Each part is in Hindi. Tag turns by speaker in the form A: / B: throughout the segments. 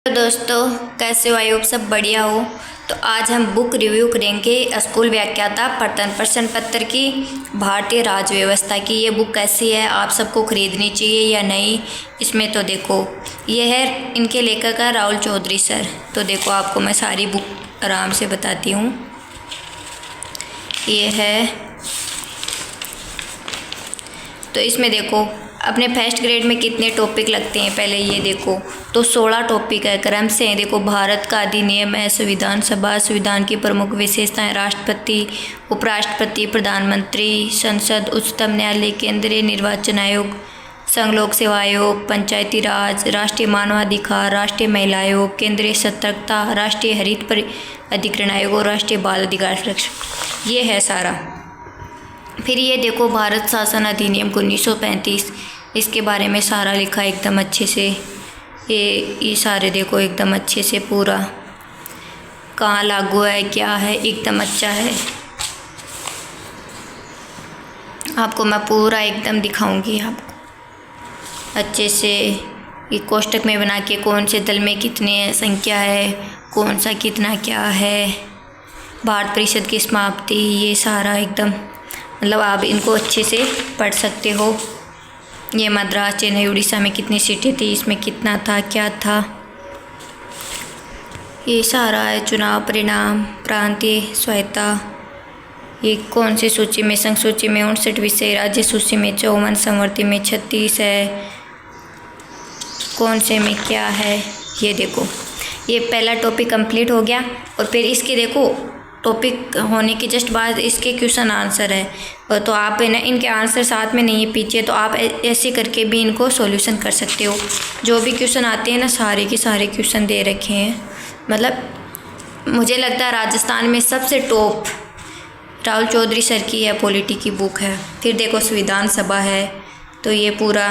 A: तो दोस्तों, कैसे हो? आई होप सब बढ़िया हो। तो आज हम बुक रिव्यू करेंगे स्कूल व्याख्याता प्रश्न पत्र की भारतीय राज्य व्यवस्था की। ये बुक कैसी है, आप सबको खरीदनी चाहिए या नहीं? इसमें तो देखो, ये है इनके लेखक है राहुल चौधरी सर। तो देखो, आपको मैं सारी बुक आराम से बताती हूँ। ये है, तो इसमें देखो अपने फर्स्ट ग्रेड में कितने टॉपिक लगते हैं। पहले ये देखो, तो 16 टॉपिक है क्रम से हैं। देखो, भारत का अधिनियम है, संविधान सभा, संविधान की प्रमुख विशेषताएं, राष्ट्रपति, उपराष्ट्रपति, प्रधानमंत्री, संसद, उच्चतम न्यायालय, केंद्रीय निर्वाचन आयोग, संघ लोक सेवा आयोग, पंचायती राज, राष्ट्रीय मानवाधिकार, राष्ट्रीय महिला आयोग, केंद्रीय सतर्कता, राष्ट्रीय हरित अधिकरण आयोग और राष्ट्रीय बाल अधिकार संरक्षण। ये है सारा। फिर ये देखो, भारत शासन अधिनियम 1935, इसके बारे में सारा लिखा एकदम अच्छे से। ये सारे देखो एकदम अच्छे से, पूरा कहाँ लागू है, क्या है, एकदम अच्छा है। आपको मैं पूरा एकदम दिखाऊंगी आपको अच्छे से। ये कोष्टक में बना के कौन से दल में कितने संख्या है, कौन सा कितना क्या है, भारत परिषद की समाप्ति, ये सारा एकदम, मतलब आप इनको अच्छे से पढ़ सकते हो। ये मद्रास, चेन्नई, उड़ीसा में कितनी सीटें थी, इसमें कितना था, क्या था, ये सारा है। चुनाव परिणाम, प्रांतीय स्वायत्ता, ये कौन सी सूची में, संघ सूची में 59 विषय, राज्य सूची में 54, समवर्ती में 36 है, कौन से में क्या है। ये देखो, ये पहला टॉपिक कंप्लीट हो गया। और फिर इसके देखो, टॉपिक होने के जस्ट बाद इसके क्वेश्चन आंसर है। तो आप है ना, इनके आंसर साथ में नहीं है पीछे, तो आप ऐसे करके भी इनको सॉल्यूशन कर सकते हो। जो भी क्वेश्चन आते हैं ना, सारे के सारे क्वेश्चन दे रखे हैं। मतलब मुझे लगता है राजस्थान में सबसे टॉप राहुल चौधरी सर की है, पॉलिटी की बुक है। फिर देखो, संविधान सभा है, तो ये पूरा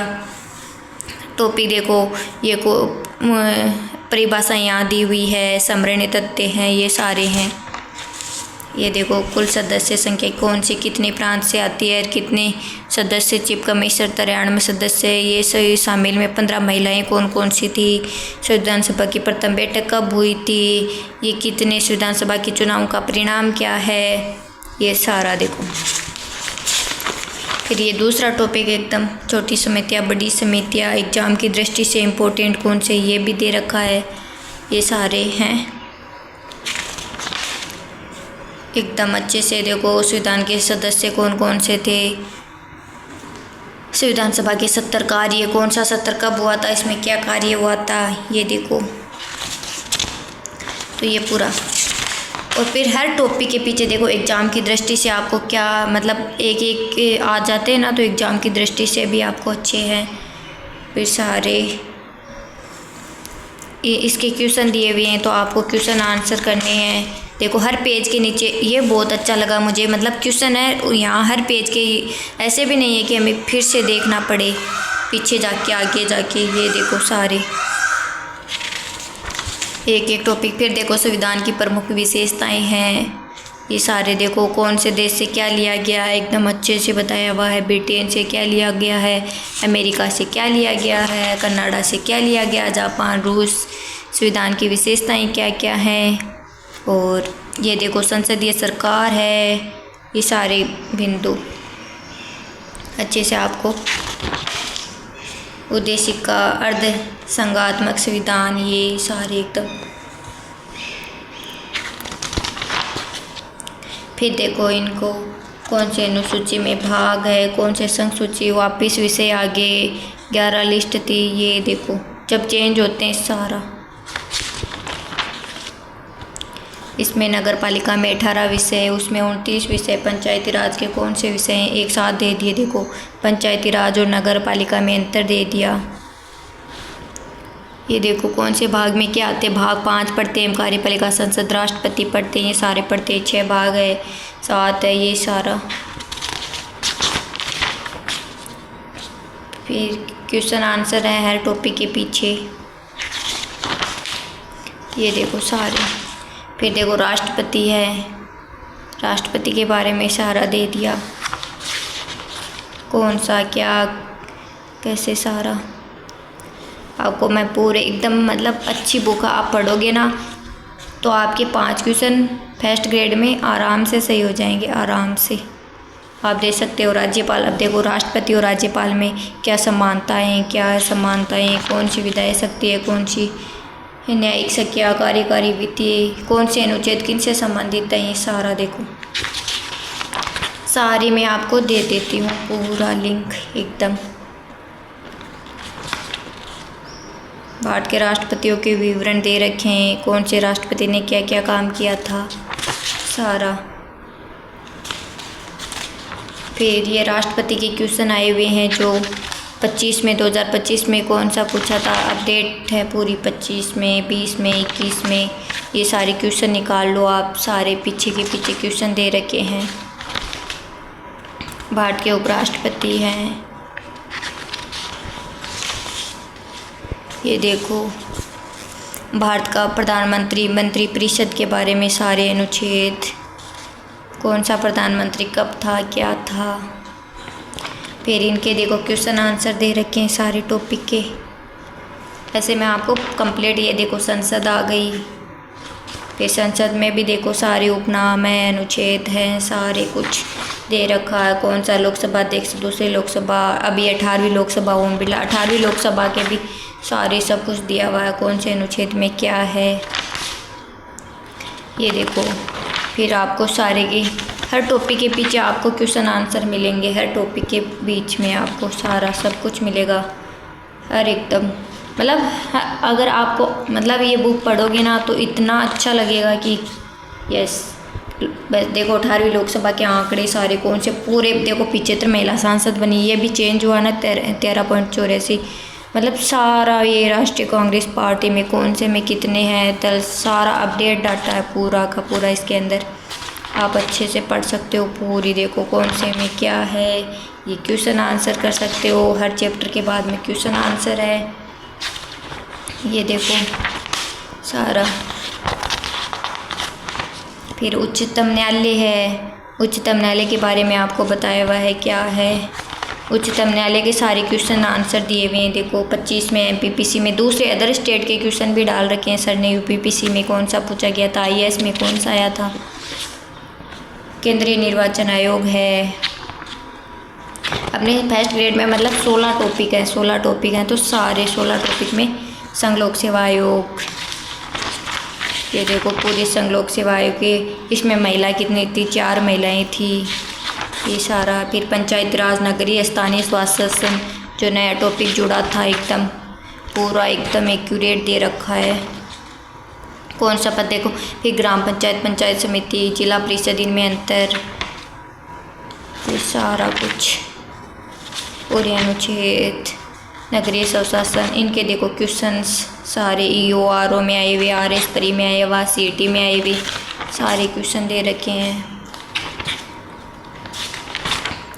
A: टॉपिक देखो, ये को परिभाषा यहाँ दी हुई है, समरण्य तथ्य हैं, ये सारे हैं। ये देखो, कुल सदस्य संख्या कौन सी कितने प्रांत से आती है, कितने सदस्य, चीफ कमिश्नर 93 सदस्य, ये सभी शामिल में 15 महिलाएं कौन कौन सी थी, संविधान सभा की प्रथम बैठक कब हुई थी, ये कितने संविधान सभा के चुनाव का परिणाम क्या है, ये सारा देखो। फिर ये दूसरा टॉपिक एकदम, छोटी समितियाँ, बड़ी समितियाँ, एग्जाम की दृष्टि से इम्पोर्टेंट कौन से, ये भी दे रखा है। ये सारे हैं एकदम अच्छे से। देखो, संविधान के सदस्य कौन कौन से थे, संविधान सभा के 70 कार्य, कौन सा सत्र कब हुआ था, इसमें क्या कार्य हुआ था, ये देखो। तो ये पूरा, और फिर हर टॉपिक के पीछे देखो एग्ज़ाम की दृष्टि से आपको क्या, मतलब एक एक आ जाते हैं ना, तो एग्ज़ाम की दृष्टि से भी आपको अच्छे हैं। फिर सारे इसके क्वेश्चन दिए हुए हैं, तो आपको क्वेश्चन आंसर करने हैं। देखो, हर पेज के नीचे, ये बहुत अच्छा लगा मुझे, मतलब क्वेश्चन है यहाँ हर पेज के, ऐसे भी नहीं है कि हमें फिर से देखना पड़े पीछे जाके, आगे जाके। ये देखो, सारे एक एक टॉपिक। फिर देखो, संविधान की प्रमुख विशेषताएं हैं, ये सारे देखो, कौन से देश से क्या लिया गया है, एकदम अच्छे से बताया हुआ है। ब्रिटेन से क्या लिया गया है, अमेरिका से क्या लिया गया है, कनाडा से क्या लिया गया, जापान, रूस, संविधान की विशेषताएं क्या क्या हैं। और ये देखो, संसदीय सरकार है, ये सारे बिंदु अच्छे से आपको, उद्देशिका, अर्ध संघात्मक संविधान, ये सारे एकदम। फिर देखो, इनको कौन से अनुसूची में भाग है, कौन से संघ सूची, वापिस विषय आगे 11 लिस्ट थी। ये देखो, जब चेंज होते हैं सारा। इसमें नगर पालिका में 18 विषय, उसमें 29 विषय, पंचायती राज के कौन से विषय हैं, एक साथ दे दिए। देखो, पंचायती राज और नगर पालिका में अंतर दे दिया। ये देखो, कौन से भाग में क्या आते हैं, भाग 5 पढ़ते हैं, कार्यपालिका, संसद, राष्ट्रपति पढ़ते हैं, ये सारे पढ़ते हैं। 6 भाग है, 7 है, ये सारा। फिर क्वेश्चन आंसर है हर टॉपिक के पीछे, ये देखो सारे। फिर देखो, राष्ट्रपति है, राष्ट्रपति के बारे में सारा दे दिया, कौन सा क्या कैसे सारा। आपको मैं पूरे एकदम मतलब अच्छी बुक है, आप पढ़ोगे ना तो आपके 5 क्वेश्चन फर्स्ट ग्रेड में आराम से सही हो जाएंगे, आराम से। आप देख सकते हो राज्यपाल, अब देखो राष्ट्रपति और राज्यपाल में क्या समानताएं, क्या समानताएं, कौन सी विधायी शक्ति है, कौन सी न्यायिक शक्ति, कार्यकारी वित्तीय, कौन से अनुच्छेद किन से संबंधित है, ये सारा देखो, सारी मैं आपको दे देती हूँ पूरा लिंक एकदम। भारत के राष्ट्रपतियों के विवरण दे रखे हैं, कौन से राष्ट्रपति ने क्या क्या काम किया था, सारा। फिर ये राष्ट्रपति के क्वेश्चन आए हुए हैं जो 2025 में कौन सा पूछा था, अपडेट है पूरी 25 में, 20 में, 21 में, ये सारे क्वेश्चन निकाल लो आप, सारे पीछे के पीछे क्वेश्चन दे रखे हैं। भारत के उपराष्ट्रपति हैं, ये देखो भारत का प्रधानमंत्री, मंत्री परिषद के बारे में सारे अनुच्छेद, कौन सा प्रधानमंत्री कब था, क्या था। फिर इनके देखो क्वेश्चन आंसर दे रखे हैं सारे टॉपिक के। ऐसे मैं आपको कंप्लीट, ये देखो संसद आ गई, फिर संसद में भी देखो सारे उपनाम है, अनुच्छेद हैं, सारे कुछ दे रखा है, कौन सा लोकसभा अध्यक्ष, दूसरी लोकसभा, अभी 18वीं लोकसभा ओम बिरला, 18वीं लोकसभा के भी सारे सब कुछ दिया हुआ है, कौन से अनुच्छेद में क्या है, ये देखो। फिर आपको सारे के हर टॉपिक के पीछे आपको क्वेश्चन आंसर मिलेंगे, हर टॉपिक के बीच में आपको सारा सब कुछ मिलेगा, हर एकदम मतलब अगर आपको मतलब ये बुक पढ़ोगे ना तो इतना अच्छा लगेगा कि यस। बस देखो 18वीं लोकसभा के आंकड़े सारे कौन से पूरे देखो, 75 महिला सांसद बनी, ये भी चेंज हुआ ना 13.84, मतलब सारा ये राष्ट्रीय कांग्रेस पार्टी में कौन से में कितने हैं दल, सारा अपडेट डाटा है पूरा का पूरा इसके अंदर, आप अच्छे से पढ़ सकते हो पूरी। देखो कौन से में क्या है, ये क्वेश्चन आंसर कर सकते हो, हर चैप्टर के बाद में क्वेश्चन आंसर है, ये देखो सारा। फिर उच्चतम न्यायालय है, उच्चतम न्यायालय के बारे में आपको बताया हुआ है क्या है, उच्चतम न्यायालय के सारे क्वेश्चन आंसर दिए हुए हैं। देखो 25 में एमपीपीसी में, दूसरे अदर स्टेट के क्वेश्चन भी डाल रखे हैं सर ने, यूपीपीसी में कौन सा पूछा गया था, आईएएस में कौन सा आया था, केंद्रीय निर्वाचन आयोग है। अपने फर्स्ट ग्रेड में मतलब 16 टॉपिक है, 16 टॉपिक हैं, तो सारे 16 टॉपिक में संघ लोक सेवा आयोग, ये देखो पूरे संघ लोक सेवा आयोग के, इसमें महिला कितनी थी, 4 महिलाएं थी, ये सारा। फिर पंचायत राज, नगरीय स्थानीय स्वशासन जो नया टॉपिक जुड़ा था एकदम पूरा एकदम एक्यूरेट दे रखा है, कौन सा पद देखो। फिर ग्राम पंचायत, पंचायत समिति, जिला परिषद, इनमें अंतर, ये सारा कुछ पूरे अनुच्छेद, नगरीय स्वशासन, इनके देखो क्वेश्चंस सारे ईओ आरओ में आए हुए, आरएस परी में आए हुआ, सीटी में आए हुए सारे क्वेश्चन दे रखे हैं।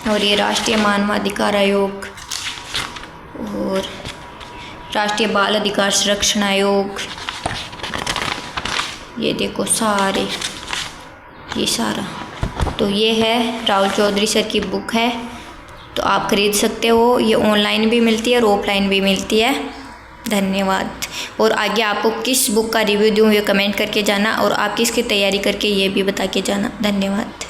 A: और ये राष्ट्रीय मानवाधिकार आयोग और राष्ट्रीय बाल अधिकार संरक्षण आयोग, ये देखो सारे, ये सारा। तो ये है राहुल चौधरी सर की बुक है, तो आप खरीद सकते हो, ये ऑनलाइन भी मिलती है और ऑफलाइन भी मिलती है। धन्यवाद। और आगे आपको किस बुक का रिव्यू दूँ ये कमेंट करके जाना, और आप किसकी तैयारी करके ये भी बता के जाना। धन्यवाद।